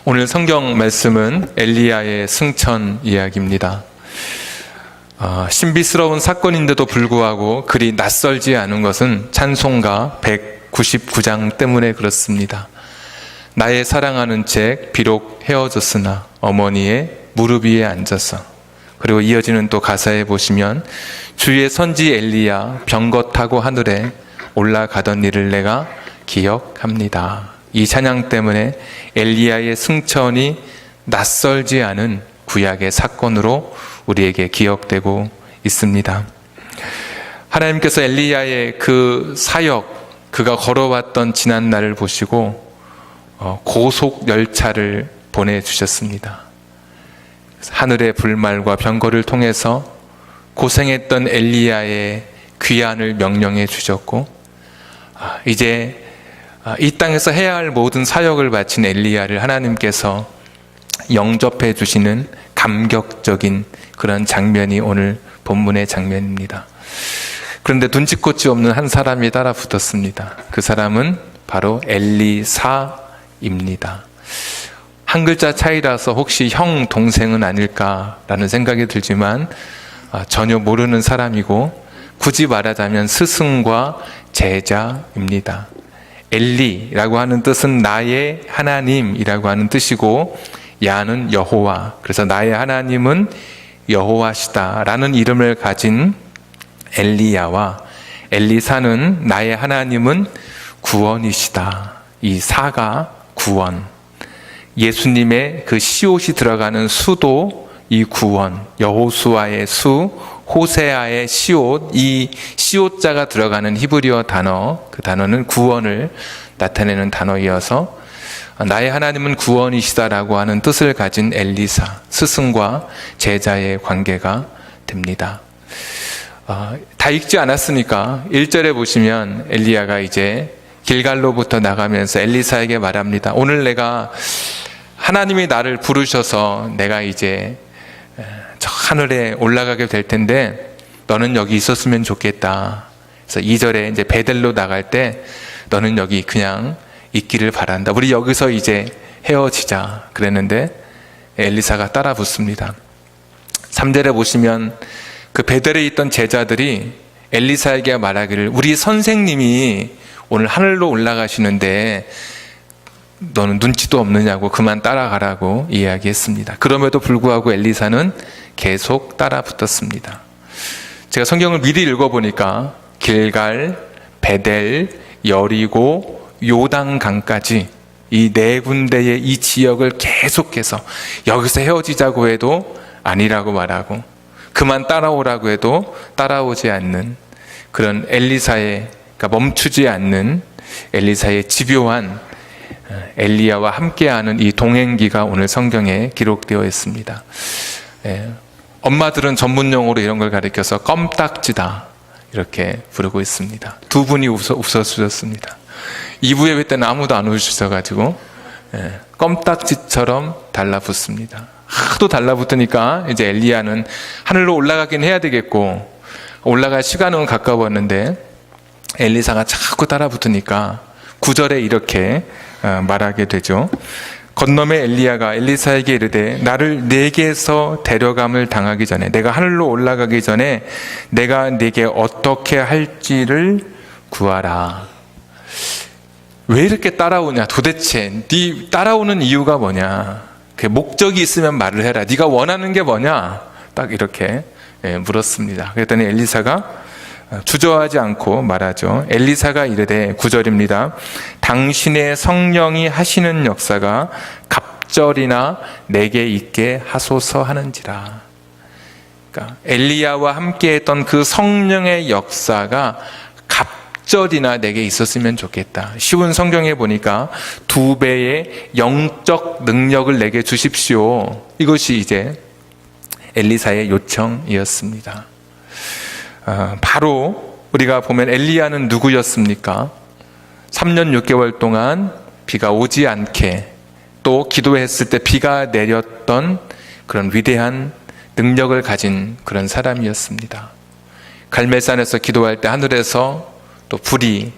오늘 성경 말씀은 엘리야의 승천 이야기입니다. 신비스러운 사건인데도 불구하고 그리 낯설지 않은 것은 찬송가 199장 때문에 그렇습니다. 나의 사랑하는 책 비록 헤어졌으나 어머니의 무릎 위에 앉아서. 그리고 이어지는 또 가사에 보시면 주의 선지 엘리야 병거 타고 하늘에 올라가던 일을 내가 기억합니다. 이 찬양 때문에 엘리야의 승천이 낯설지 않은 구약의 사건으로 우리에게 기억되고 있습니다. 하나님께서 엘리야의 그 사역, 그가 걸어왔던 지난 날을 보시고 고속 열차를 보내주셨습니다. 하늘의 불말과 병거를 통해서 고생했던 엘리야의 귀환을 명령해 주셨고, 이제 이 땅에서 해야 할 모든 사역을 바친 엘리야를 하나님께서 영접해 주시는 감격적인 그런 장면이 오늘 본문의 장면입니다. 그런데 눈치꽃이 없는 한 사람이 따라 붙었습니다. 그 사람은 바로 엘리사입니다. 한 글자 차이라서 혹시 형, 동생은 아닐까라는 생각이 들지만 전혀 모르는 사람이고, 굳이 말하자면 스승과 제자입니다. 엘리라고 하는 뜻은 나의 하나님이라고 하는 뜻이고, 야는 여호와, 그래서 나의 하나님은 여호와시다라는 이름을 가진 엘리야와 엘리사는 나의 하나님은 구원이시다. 이 사가 구원, 예수님의 그 시옷이 들어가는 수도 이 구원, 여호수아의 수, 호세아의 시옷, 이 시옷자가 들어가는 히브리어 단어, 그 단어는 구원을 나타내는 단어이어서 나의 하나님은 구원이시다라고 하는 뜻을 가진 엘리사, 스승과 제자의 관계가 됩니다. 다 읽지 않았으니까 1절에 보시면 엘리야가 이제 길갈로부터 나가면서 엘리사에게 말합니다. 오늘 내가 하나님이 나를 부르셔서 내가 이제 저 하늘에 올라가게 될 텐데 너는 여기 있었으면 좋겠다. 그래서 2절에 이제 베델로 나갈 때 너는 여기 그냥 있기를 바란다. 우리 여기서 이제 헤어지자. 그랬는데 엘리사가 따라 붙습니다. 3절에 보시면 그 베델에 있던 제자들이 엘리사에게 말하기를 우리 선생님이 오늘 하늘로 올라가시는데 너는 눈치도 없느냐고 그만 따라가라고 이야기했습니다. 그럼에도 불구하고 엘리사는 계속 따라 붙었습니다. 제가 성경을 미리 읽어보니까 길갈, 베델, 여리고, 요단강까지 이 네 군데의 이 지역을 계속해서 여기서 헤어지자고 해도 아니라고 말하고 그만 따라오라고 해도 따라오지 않는 그런 엘리사의, 그러니까 멈추지 않는 엘리사의 집요한 엘리야와 함께하는 이 동행기가 오늘 성경에 기록되어 있습니다. 엄마들은 전문용어로 이런 걸 가리켜서 껌딱지다 이렇게 부르고 있습니다. 두 분이 웃어주셨습니다. 2부 예배 때는 아무도 안 웃으셔가지고 껌딱지처럼 달라붙습니다. 하도 달라붙으니까 이제 엘리야는 하늘로 올라가긴 해야 되겠고 올라갈 시간은 가까웠는데 엘리사가 자꾸 따라붙으니까 9절에 이렇게 말하게 되죠. 건너매 엘리야가 엘리사에게 이르되 나를 네게서 데려감을 당하기 전에, 내가 하늘로 올라가기 전에 내가 네게 어떻게 할지를 구하라. 왜 이렇게 따라오냐? 도대체 네 따라오는 이유가 뭐냐? 그 목적이 있으면 말을 해라. 네가 원하는 게 뭐냐? 딱 이렇게 물었습니다. 그랬더니 엘리사가 주저하지 않고 말하죠. 엘리사가 이르되 9절입니다. 당신의 성령이 하시는 역사가 갑절이나 내게 있게 하소서 하는지라. 그러니까 엘리야와 함께했던 그 성령의 역사가 갑절이나 내게 있었으면 좋겠다. 쉬운 성경에 보니까 2배의 영적 능력을 내게 주십시오. 이것이 이제 엘리사의 요청이었습니다. 바로 우리가 보면 엘리야는 누구였습니까? 3년 6개월 동안 비가 오지 않게, 또 기도했을 때 비가 내렸던 그런 위대한 능력을 가진 그런 사람이었습니다. 갈멜산에서 기도할 때 하늘에서 또 불이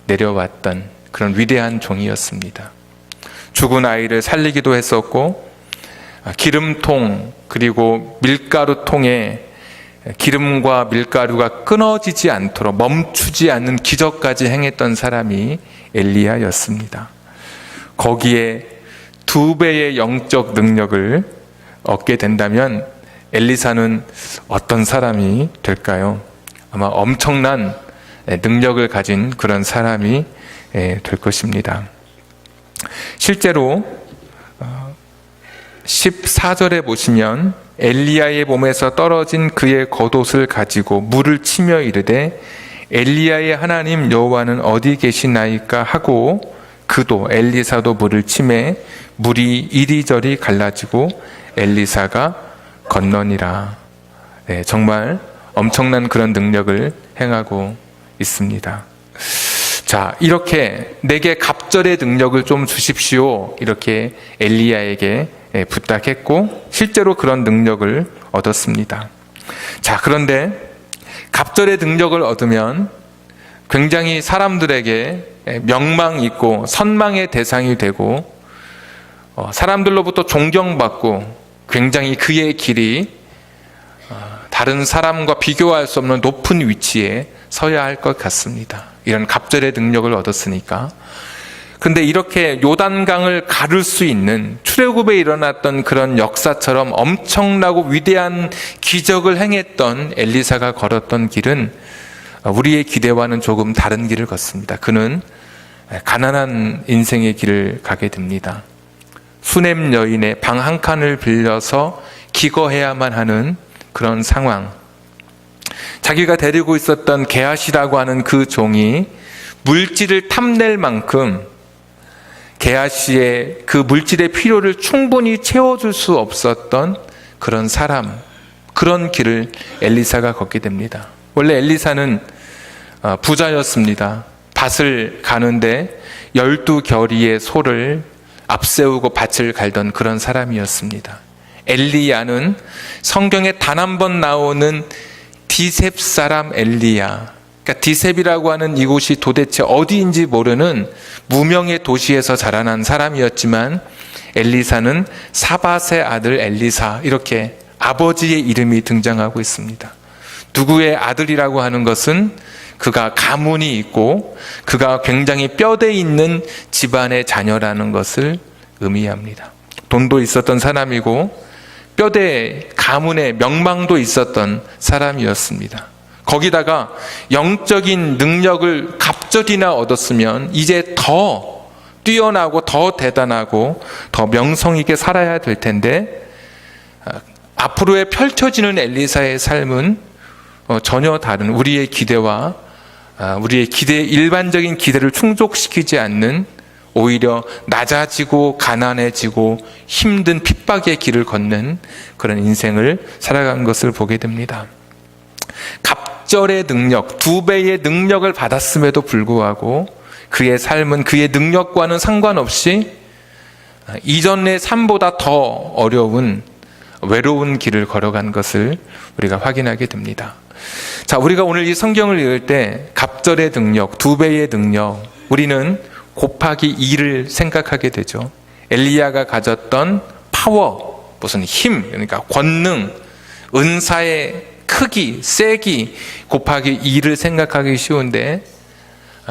내려왔던 그런 위대한 종이었습니다. 죽은 아이를 살리기도 했었고, 기름통 그리고 밀가루통에 기름과 밀가루가 끊어지지 않도록 멈추지 않는 기적까지 행했던 사람이 엘리야였습니다. 거기에 2배의 영적 능력을 얻게 된다면 엘리사는 어떤 사람이 될까요? 아마 엄청난 능력을 가진 그런 사람이 될 것입니다. 실제로 14절에 보시면 엘리야의 몸에서 떨어진 그의 겉옷을 가지고 물을 치며 이르되 엘리야의 하나님 여호와는 어디 계시나이까 하고 그도 엘리사도 물을 치매 물이 이리저리 갈라지고 엘리사가 건너니라. 네, 정말 엄청난 그런 능력을 행하고 있습니다. 자, 이렇게 내게 갑절의 능력을 좀 주십시오. 이렇게 엘리야에게 부탁했고 실제로 그런 능력을 얻었습니다. 자, 그런데 갑절의 능력을 얻으면 굉장히 사람들에게 명망 있고 선망의 대상이 되고 사람들로부터 존경받고 굉장히 그의 길이 다른 사람과 비교할 수 없는 높은 위치에 서야 할 것 같습니다. 이런 갑절의 능력을 얻었으니까. 그런데 이렇게 요단강을 가를 수 있는 출애굽에 일어났던 그런 역사처럼 엄청나고 위대한 기적을 행했던 엘리사가 걸었던 길은 우리의 기대와는 조금 다른 길을 걷습니다. 그는 가난한 인생의 길을 가게 됩니다. 수냄 여인의 방 한 칸을 빌려서 기거해야만 하는 그런 상황. 자기가 데리고 있었던 게하시라고 하는 그 종이 물질을 탐낼 만큼 게하시의 그 물질의 필요를 충분히 채워줄 수 없었던 그런 사람, 그런 길을 엘리사가 걷게 됩니다. 원래 엘리사는 부자였습니다. 밭을 가는데 12겨리의 소를 앞세우고 밭을 갈던 그런 사람이었습니다. 엘리야는 성경에 단 한 번 나오는 디셉 사람 엘리야, 그러니까 디셉이라고 하는 이곳이 도대체 어디인지 모르는 무명의 도시에서 자라난 사람이었지만 엘리사는 사밧의 아들 엘리사, 이렇게 아버지의 이름이 등장하고 있습니다. 누구의 아들이라고 하는 것은 그가 가문이 있고 그가 굉장히 뼈대 있는 집안의 자녀라는 것을 의미합니다. 돈도 있었던 사람이고 뼈대 가문의 명망도 있었던 사람이었습니다. 거기다가 영적인 능력을 갑절이나 얻었으면 이제 더 뛰어나고 더 대단하고 더 명성 있게 살아야 될 텐데 앞으로의 펼쳐지는 엘리사의 삶은 전혀 다른 우리의 기대와 우리의 일반적인 기대를 충족시키지 않는 오히려 낮아지고 가난해지고 힘든 핍박의 길을 걷는 그런 인생을 살아간 것을 보게 됩니다. 갑절의 능력, 2배의 능력을 받았음에도 불구하고 그의 삶은 그의 능력과는 상관없이 이전의 삶보다 더 어려운 외로운 길을 걸어간 것을 우리가 확인하게 됩니다. 자, 우리가 오늘 이 성경을 읽을 때 갑절의 능력, 2배의 능력, 우리는 곱하기 2를 생각하게 되죠. 엘리야가 가졌던 파워, 무슨 힘, 그러니까 권능, 은사의 크기, 세기 곱하기 2를 생각하기 쉬운데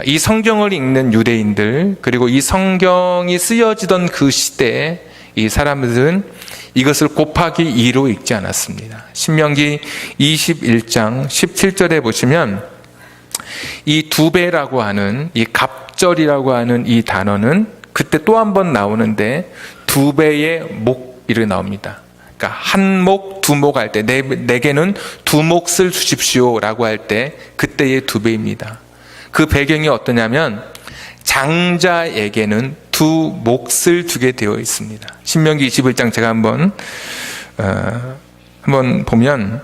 이 성경을 읽는 유대인들 그리고 이 성경이 쓰여지던 그 시대에 이 사람들은 이것을 곱하기 2로 읽지 않았습니다. 신명기 21장 17절에 보시면 이 2배라고 하는 이 갑절이라고 하는 이 단어는 그때 또 한 번 나오는데 2배의 목 이렇게 나옵니다. 그러니까 한 목, 2목 할 때 내게는 2몫을 주십시오 라고 할 때 그때의 2배입니다. 그 배경이 어떠냐면 장자에게는 2몫을 주게 되어 있습니다. 신명기 21장 제가 한번 보면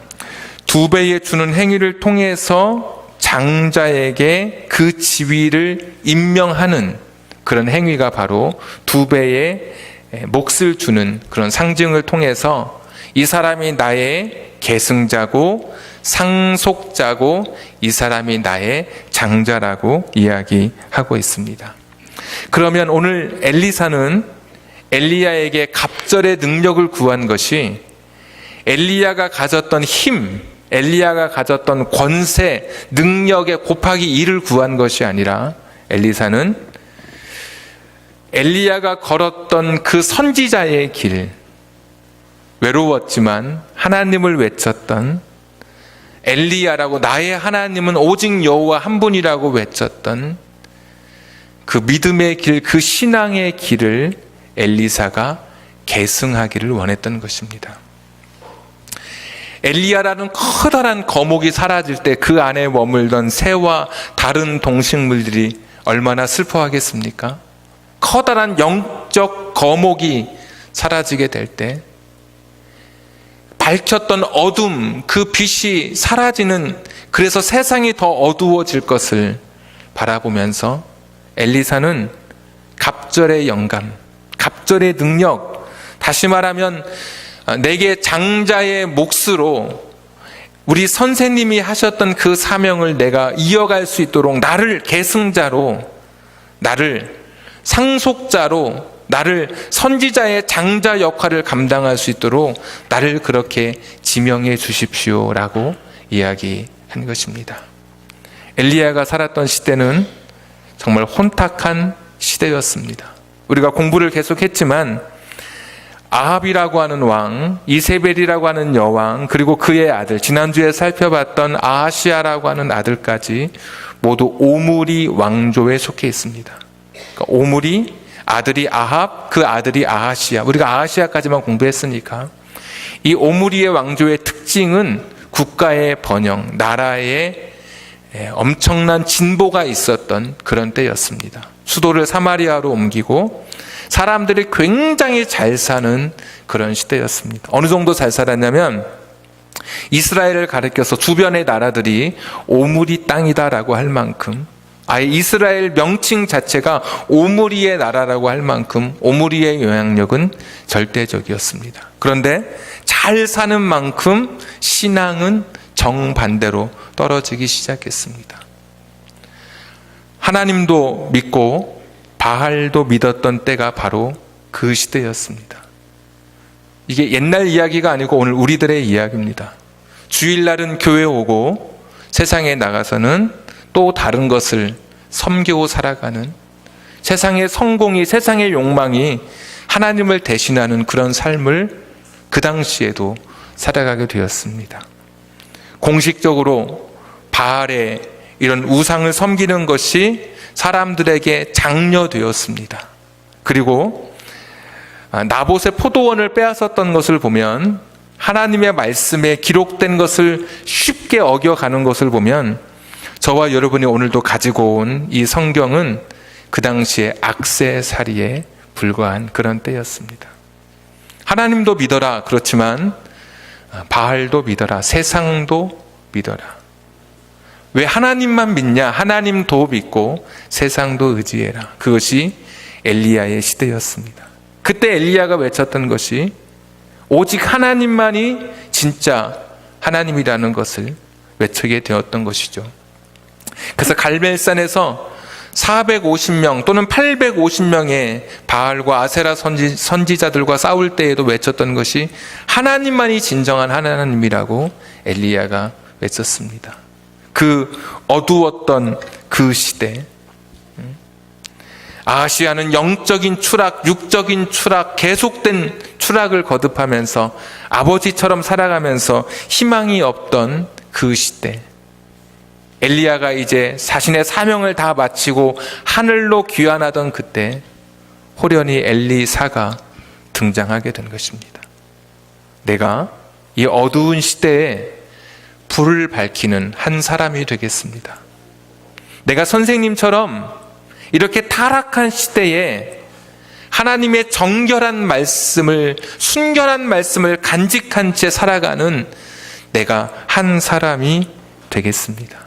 2배에 주는 행위를 통해서 장자에게 그 지위를 임명하는 그런 행위가 바로 2배의 몫을 주는 그런 상징을 통해서 이 사람이 나의 계승자고 상속자고 이 사람이 나의 장자라고 이야기하고 있습니다. 그러면 오늘 엘리사는 엘리야에게 갑절의 능력을 구한 것이 엘리야가 가졌던 힘, 엘리야가 가졌던 권세, 능력의 곱하기 2를 구한 것이 아니라 엘리사는 엘리야가 걸었던 그 선지자의 길, 외로웠지만 하나님을 외쳤던 엘리야라고, 나의 하나님은 오직 여호와 한 분이라고 외쳤던 그 믿음의 길, 그 신앙의 길을 엘리사가 계승하기를 원했던 것입니다. 엘리야라는 커다란 거목이 사라질 때 그 안에 머물던 새와 다른 동식물들이 얼마나 슬퍼하겠습니까? 커다란 영적 거목이 사라지게 될 때 밝혔던 어둠, 그 빛이 사라지는, 그래서 세상이 더 어두워질 것을 바라보면서 엘리사는 갑절의 영감, 갑절의 능력, 다시 말하면 내게 장자의 몫으로 우리 선생님이 하셨던 그 사명을 내가 이어갈 수 있도록 나를 계승자로, 나를 상속자로, 나를 선지자의 장자 역할을 감당할 수 있도록 나를 그렇게 지명해 주십시오라고 이야기한 것입니다. 엘리야가 살았던 시대는 정말 혼탁한 시대였습니다. 우리가 공부를 계속했지만 아합이라고 하는 왕, 이세벨이라고 하는 여왕, 그리고 그의 아들, 지난주에 살펴봤던 아하시아라고 하는 아들까지 모두 오므리 왕조에 속해 있습니다. 그러니까 오므리, 아들이 아합, 그 아들이 아하시아. 우리가 아하시아까지만 공부했으니까 이 오므리의 왕조의 특징은 국가의 번영, 나라의 엄청난 진보가 있었던 그런 때였습니다. 수도를 사마리아로 옮기고 사람들이 굉장히 잘 사는 그런 시대였습니다. 어느 정도 잘 살았냐면 이스라엘을 가리켜서 주변의 나라들이 오므리 땅이다라고 할 만큼, 아예 이스라엘 명칭 자체가 오므리의 나라라고 할 만큼 오므리의 영향력은 절대적이었습니다. 그런데 잘 사는 만큼 신앙은 정반대로 떨어지기 시작했습니다. 하나님도 믿고 바알도 믿었던 때가 바로 그 시대였습니다. 이게 옛날 이야기가 아니고 오늘 우리들의 이야기입니다. 주일날은 교회 오고 세상에 나가서는 또 다른 것을 섬기고 살아가는, 세상의 성공이, 세상의 욕망이 하나님을 대신하는 그런 삶을 그 당시에도 살아가게 되었습니다. 공식적으로 바알의 이런 우상을 섬기는 것이 사람들에게 장려되었습니다. 그리고 나봇의 포도원을 빼앗았던 것을 보면, 하나님의 말씀에 기록된 것을 쉽게 어겨가는 것을 보면, 저와 여러분이 오늘도 가지고 온 이 성경은 그 당시에 악세사리에 불과한 그런 때였습니다. 하나님도 믿어라, 그렇지만 바알도 믿어라, 세상도 믿어라. 왜 하나님만 믿냐? 하나님도 믿고 세상도 의지해라. 그것이 엘리야의 시대였습니다. 그때 엘리야가 외쳤던 것이 오직 하나님만이 진짜 하나님이라는 것을 외치게 되었던 것이죠. 그래서 갈멜산에서 450명 또는 850명의 바알과 아세라 선지자들과 싸울 때에도 외쳤던 것이 하나님만이 진정한 하나님이라고 엘리야가 외쳤습니다. 그 어두웠던 그 시대, 아하시아는 영적인 추락, 육적인 추락, 계속된 추락을 거듭하면서 아버지처럼 살아가면서 희망이 없던 그 시대, 엘리야가 이제 자신의 사명을 다 마치고 하늘로 귀환하던 그때 호련히 엘리사가 등장하게 된 것입니다. 내가 이 어두운 시대에 불을 밝히는 한 사람이 되겠습니다. 내가 선생님처럼 이렇게 타락한 시대에 하나님의 정결한 말씀을, 순결한 말씀을 간직한 채 살아가는 내가 한 사람이 되겠습니다.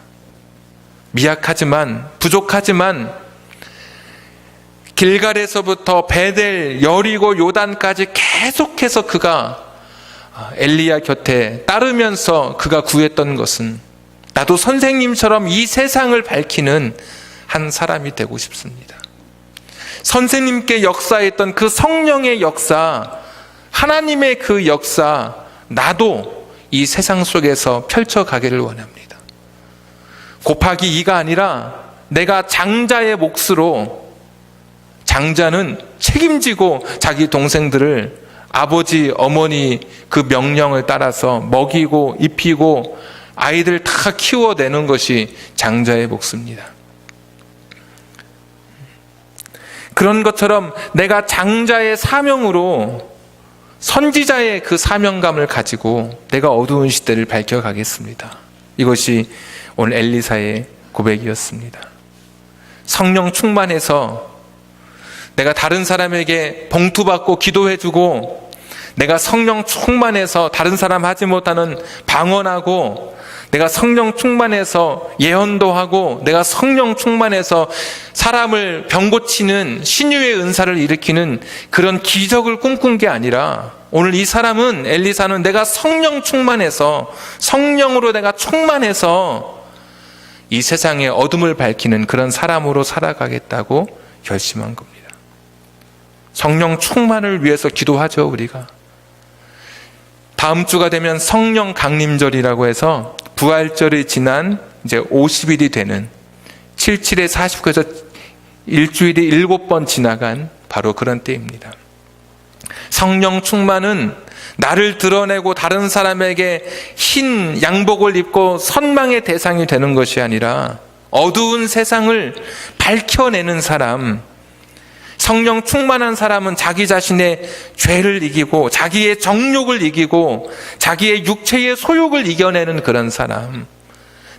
미약하지만, 부족하지만 길갈에서부터 베델, 여리고, 요단까지 계속해서 그가 엘리야 곁에 따르면서 그가 구했던 것은 나도 선생님처럼 이 세상을 밝히는 한 사람이 되고 싶습니다. 선생님께 역사했던 그 성령의 역사, 하나님의 그 역사, 나도 이 세상 속에서 펼쳐가기를 원합니다. 곱하기 2가 아니라 내가 장자의 몫으로, 장자는 책임지고 자기 동생들을 아버지, 어머니 그 명령을 따라서 먹이고 입히고 아이들 다 키워내는 것이 장자의 몫입니다. 그런 것처럼 내가 장자의 사명으로, 선지자의 그 사명감을 가지고 내가 어두운 시대를 밝혀가겠습니다. 이것이 오늘 엘리사의 고백이었습니다. 성령 충만해서 내가 다른 사람에게 봉투 받고 기도해주고, 내가 성령 충만해서 다른 사람 하지 못하는 방언하고, 내가 성령 충만해서 예언도 하고, 내가 성령 충만해서 사람을 병 고치는 신유의 은사를 일으키는 그런 기적을 꿈꾼 게 아니라, 오늘 이 사람은, 엘리사는 내가 성령 충만해서, 성령으로 내가 충만해서 이 세상의 어둠을 밝히는 그런 사람으로 살아가겠다고 결심한 겁니다. 성령 충만을 위해서 기도하죠, 우리가. 다음 주가 되면 성령 강림절이라고 해서 부활절이 지난 이제 50일이 되는 77에 49에서 일주일이 7번 지나간 바로 그런 때입니다. 성령 충만은 나를 드러내고 다른 사람에게 흰 양복을 입고 선망의 대상이 되는 것이 아니라 어두운 세상을 밝혀내는 사람, 성령 충만한 사람은 자기 자신의 죄를 이기고 자기의 정욕을 이기고 자기의 육체의 소욕을 이겨내는 그런 사람.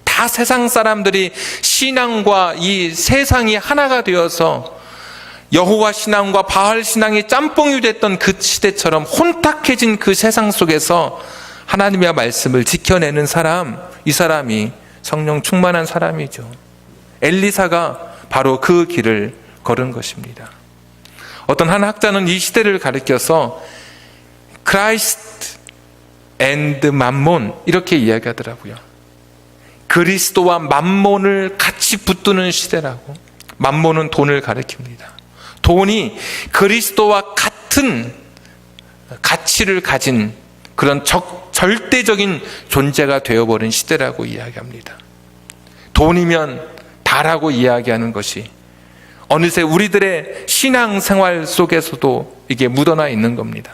다 세상 사람들이 신앙과 이 세상이 하나가 되어서 여호와 신앙과 바알 신앙이 짬뽕이 됐던 그 시대처럼 혼탁해진 그 세상 속에서 하나님의 말씀을 지켜내는 사람, 이 사람이 성령 충만한 사람이죠. 엘리사가 바로 그 길을 걸은 것입니다. 어떤 한 학자는 이 시대를 가리켜서 Christ and Mammon 이렇게 이야기하더라고요. 그리스도와 만몬을 같이 붙드는 시대라고. 만몬은 돈을 가리킵니다. 돈이 그리스도와 같은 가치를 가진 그런 절대적인 존재가 되어버린 시대라고 이야기합니다. 돈이면 다라고 이야기하는 것이 어느새 우리들의 신앙생활 속에서도 이게 묻어나 있는 겁니다.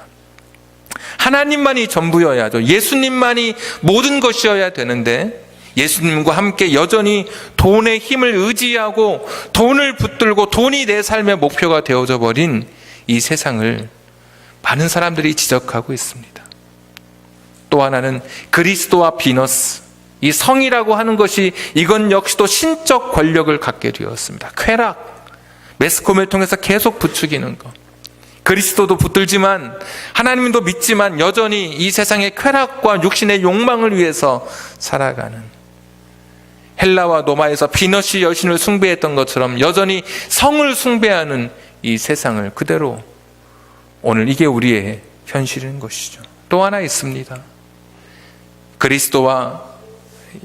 하나님만이 전부여야죠. 예수님만이 모든 것이어야 되는데 예수님과 함께 여전히 돈의 힘을 의지하고 돈을 붙들고 돈이 내 삶의 목표가 되어져 버린 이 세상을 많은 사람들이 지적하고 있습니다. 또 하나는 그리스도와 비너스, 이 성이라고 하는 것이 이건 역시도 신적 권력을 갖게 되었습니다. 쾌락, 매스컴을 통해서 계속 부추기는 것. 그리스도도 붙들지만 하나님도 믿지만 여전히 이 세상의 쾌락과 육신의 욕망을 위해서 살아가는, 헬라와 로마에서 비너시 여신을 숭배했던 것처럼 여전히 성을 숭배하는 이 세상을 그대로 오늘 이게 우리의 현실인 것이죠. 또 하나 있습니다. 그리스도와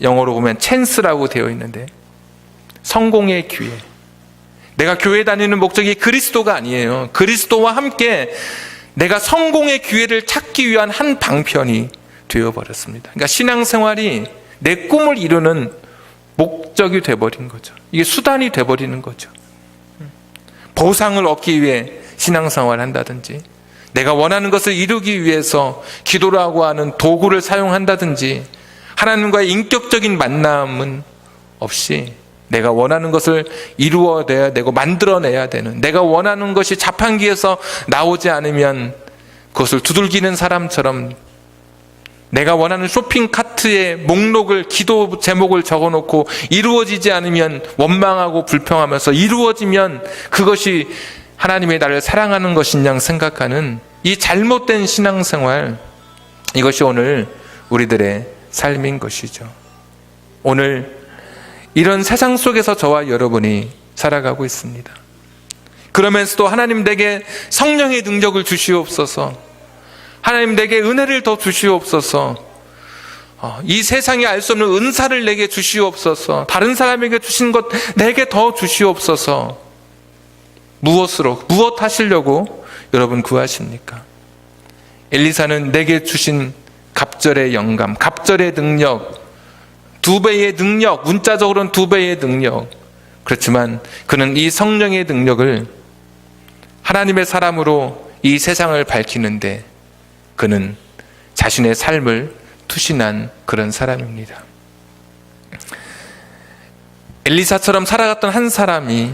영어로 보면 찬스라고 되어 있는데 성공의 기회. 내가 교회 다니는 목적이 그리스도가 아니에요. 그리스도와 함께 내가 성공의 기회를 찾기 위한 한 방편이 되어버렸습니다. 그러니까 신앙생활이 내 꿈을 이루는 목적이 돼버린 거죠. 이게 수단이 돼버리는 거죠. 보상을 얻기 위해 신앙생활을 한다든지, 내가 원하는 것을 이루기 위해서 기도라고 하는 도구를 사용한다든지, 하나님과의 인격적인 만남은 없이 내가 원하는 것을 이루어내야 되고 만들어내야 되는, 내가 원하는 것이 자판기에서 나오지 않으면 그것을 두들기는 사람처럼 내가 원하는 쇼핑 카트에 목록을, 기도 제목을 적어놓고 이루어지지 않으면 원망하고 불평하면서 이루어지면 그것이 하나님의 나를 사랑하는 것인 양 생각하는 이 잘못된 신앙생활, 이것이 오늘 우리들의 삶인 것이죠. 오늘 이런 세상 속에서 저와 여러분이 살아가고 있습니다. 그러면서도 하나님 내게 성령의 능력을 주시옵소서, 하나님 내게 은혜를 더 주시옵소서, 이 세상이 알 수 없는 은사를 내게 주시옵소서, 다른 사람에게 주신 것 내게 더 주시옵소서, 무엇 하시려고 여러분 구하십니까? 엘리사는 내게 주신 갑절의 영감, 갑절의 능력, 2배의 능력, 문자적으로는 2배의 능력. 그렇지만 그는 이 성령의 능력을 하나님의 사람으로 이 세상을 밝히는데 그는 자신의 삶을 투신한 그런 사람입니다. 엘리사처럼 살아갔던 한 사람이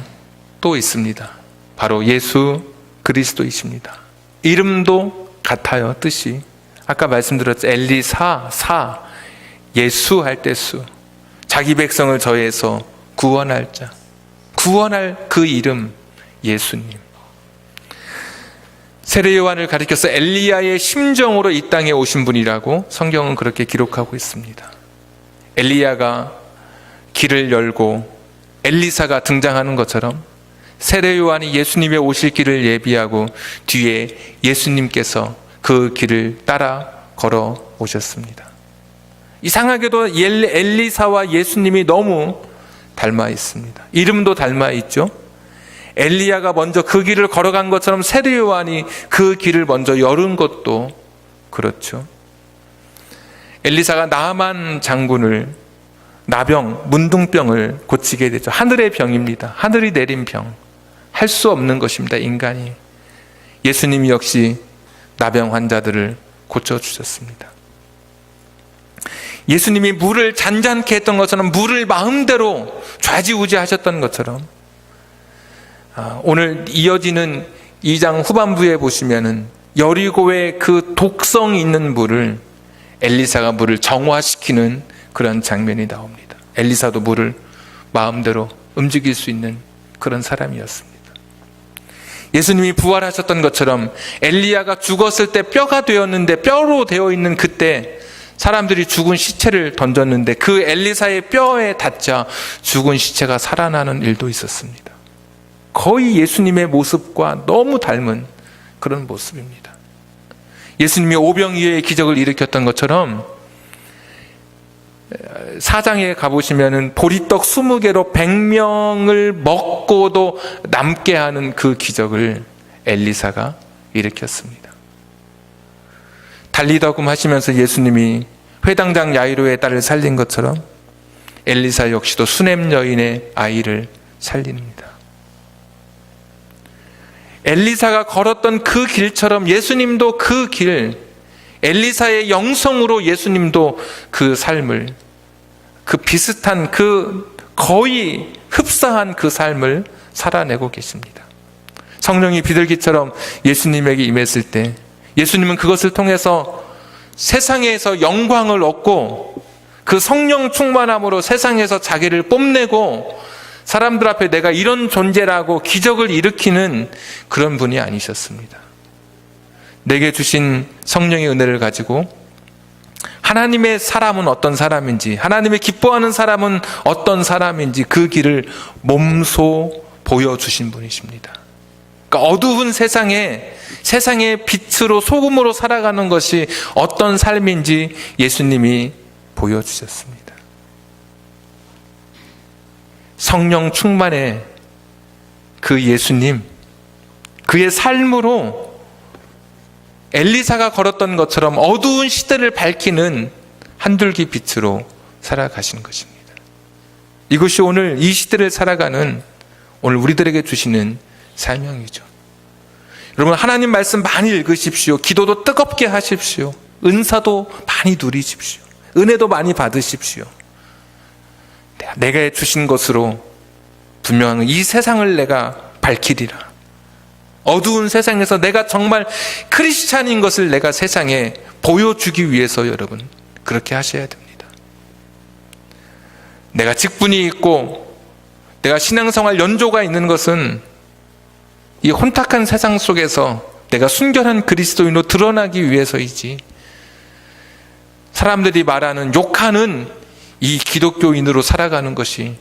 또 있습니다. 바로 예수 그리스도이십니다. 이름도 같아요, 뜻이. 아까 말씀드렸죠. 엘리사, 예수 할 때 수. 자기 백성을 저해서 구원할 자. 구원할 그 이름, 예수님. 세례 요한을 가리켜서 엘리야의 심정으로 이 땅에 오신 분이라고 성경은 그렇게 기록하고 있습니다. 엘리야가 길을 열고 엘리사가 등장하는 것처럼 세례 요한이 예수님의 오실 길을 예비하고 뒤에 예수님께서 그 길을 따라 걸어 오셨습니다. 이상하게도 엘리사와 예수님이 너무 닮아 있습니다. 이름도 닮아 있죠. 엘리야가 먼저 그 길을 걸어간 것처럼 세례 요한이 그 길을 먼저 열은 것도 그렇죠. 엘리사가 나만 장군을 나병, 문둥병을 고치게 되죠. 하늘의 병입니다. 하늘이 내린 병. 할 수 없는 것입니다, 인간이. 예수님이 역시 나병 환자들을 고쳐주셨습니다. 예수님이 물을 잔잔케 했던 것처럼 물을 마음대로 좌지우지하셨던 것처럼 오늘 이어지는 2장 후반부에 보시면은 여리고의 그 독성이 있는 물을 엘리사가 물을 정화시키는 그런 장면이 나옵니다. 엘리사도 물을 마음대로 움직일 수 있는 그런 사람이었습니다. 예수님이 부활하셨던 것처럼 엘리야가 죽었을 때 뼈가 되었는데 뼈로 되어 있는 그때 사람들이 죽은 시체를 던졌는데 그 엘리사의 뼈에 닿자 죽은 시체가 살아나는 일도 있었습니다. 거의 예수님의 모습과 너무 닮은 그런 모습입니다. 예수님이 오병이어의 기적을 일으켰던 것처럼 4장에 가보시면은 보리떡 20개로 100명을 먹고도 남게 하는 그 기적을 엘리사가 일으켰습니다. 달리다굼 하시면서 예수님이 회당장 야이로의 딸을 살린 것처럼 엘리사 역시도 수넴 여인의 아이를 살립니다. 엘리사가 걸었던 그 길처럼 예수님도 그 길, 엘리사의 영성으로 예수님도 그 삶을, 그 비슷한 그 거의 흡사한 그 삶을 살아내고 계십니다. 성령이 비둘기처럼 예수님에게 임했을 때 예수님은 그것을 통해서 세상에서 영광을 얻고 그 성령 충만함으로 세상에서 자기를 뽐내고 사람들 앞에 내가 이런 존재라고 기적을 일으키는 그런 분이 아니셨습니다. 내게 주신 성령의 은혜를 가지고 하나님의 사람은 어떤 사람인지, 하나님의 기뻐하는 사람은 어떤 사람인지 그 길을 몸소 보여주신 분이십니다. 그러니까 어두운 세상의 빛으로 소금으로 살아가는 것이 어떤 삶인지 예수님이 보여주셨습니다. 성령 충만의 그 예수님, 그의 삶으로 엘리사가 걸었던 것처럼 어두운 시대를 밝히는 한줄기 빛으로 살아가신 것입니다. 이것이 오늘 이 시대를 살아가는 오늘 우리들에게 주시는 사명이죠. 여러분, 하나님 말씀 많이 읽으십시오. 기도도 뜨겁게 하십시오. 은사도 많이 누리십시오. 은혜도 많이 받으십시오. 내가 주신 것으로 분명한 이 세상을 내가 밝히리라. 어두운 세상에서 내가 정말 크리스찬인 것을 내가 세상에 보여주기 위해서 여러분 그렇게 하셔야 됩니다. 내가 직분이 있고 내가 신앙생활 연조가 있는 것은 이 혼탁한 세상 속에서 내가 순결한 그리스도인으로 드러나기 위해서이지, 사람들이 말하는 욕하는 이 기독교인으로 살아가는 것이,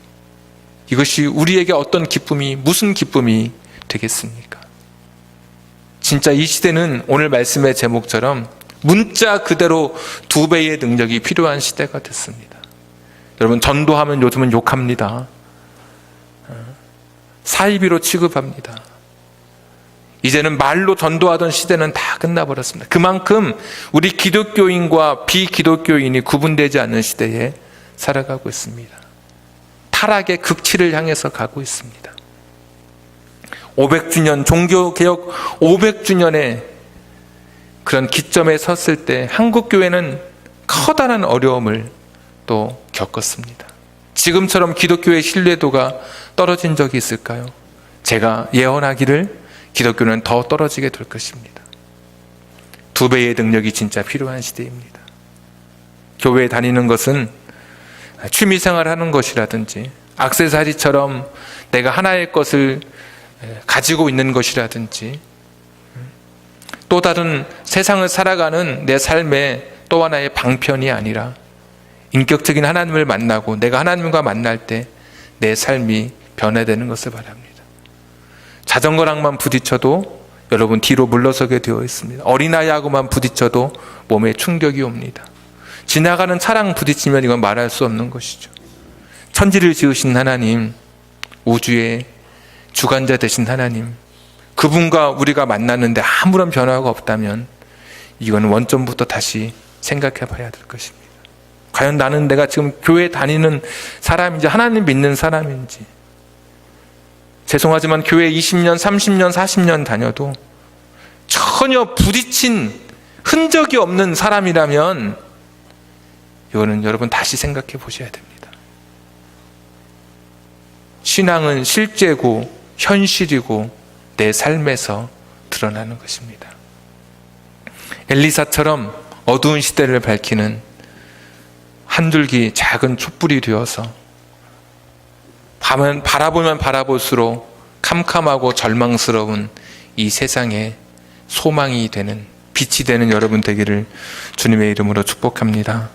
이것이 우리에게 어떤 기쁨이, 무슨 기쁨이 되겠습니까? 진짜 이 시대는 오늘 말씀의 제목처럼 문자 그대로 2배의 능력이 필요한 시대가 됐습니다. 여러분, 전도하면 요즘은 욕합니다. 사이비로 취급합니다. 이제는 말로 전도하던 시대는 다 끝나버렸습니다. 그만큼 우리 기독교인과 비기독교인이 구분되지 않는 시대에 살아가고 있습니다. 타락의 극치를 향해서 가고 있습니다. 500주년, 종교개혁 500주년의 그런 기점에 섰을 때 한국교회는 커다란 어려움을 또 겪었습니다. 지금처럼 기독교의 신뢰도가 떨어진 적이 있을까요? 제가 예언하기를 기독교는 더 떨어지게 될 것입니다. 2배의 능력이 진짜 필요한 시대입니다. 교회에 다니는 것은 취미생활을 하는 것이라든지 액세서리처럼 내가 하나의 것을 가지고 있는 것이라든지 또 다른 세상을 살아가는 내 삶의 또 하나의 방편이 아니라 인격적인 하나님을 만나고 내가 하나님과 만날 때 내 삶이 변화되는 것을 바랍니다. 자전거랑만 부딪혀도 여러분 뒤로 물러서게 되어 있습니다. 어린아이하고만 부딪혀도 몸에 충격이 옵니다. 지나가는 차랑 부딪히면 이건 말할 수 없는 것이죠. 천지를 지으신 하나님, 우주의 주관자 되신 하나님, 그분과 우리가 만났는데 아무런 변화가 없다면 이건 원점부터 다시 생각해 봐야 될 것입니다. 과연 나는 내가 지금 교회 다니는 사람인지 하나님 믿는 사람인지, 죄송하지만 교회 20년, 30년, 40년 다녀도 전혀 부딪힌 흔적이 없는 사람이라면 이거는 여러분 다시 생각해 보셔야 됩니다. 신앙은 실제고 현실이고 내 삶에서 드러나는 것입니다. 엘리사처럼 어두운 시대를 밝히는 한 줄기 작은 촛불이 되어서 바라보면 바라볼수록 캄캄하고 절망스러운 이 세상에 소망이 되는, 빛이 되는 여러분 되기를 주님의 이름으로 축복합니다.